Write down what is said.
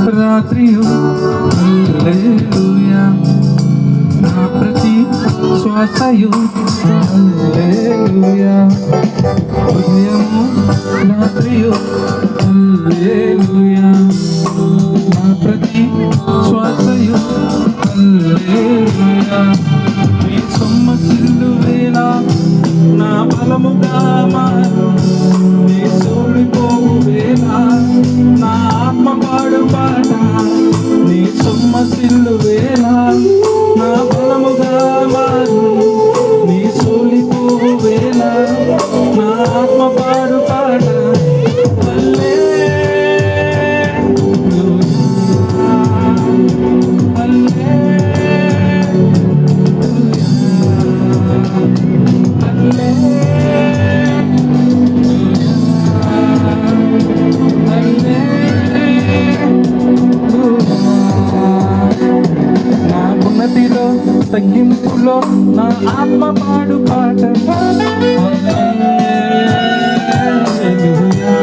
రాత్రియు హల్లెలూయా, నా ప్రతి శ్వాసయు హల్లెలూయా, ఉదయము రాత్రియు హల్లెలూయా, నా ప్రతి శ్వాసయు హల్లెలూయా. నీ సొమ్మసిల్లు వేళ నా బలముగా మారు, నీ సోలిపోవు వేళ నా ఆత్మ పాడు పాట. నీ సొమ్మసిల్లు వేళ నా బలముగా మారు, నీ సోలిపోవు వేళ నా ఆత్మ పాడు పాట. తగ్గింపులో నా ఆత్మ పాడు పాట హల్లెలూయా.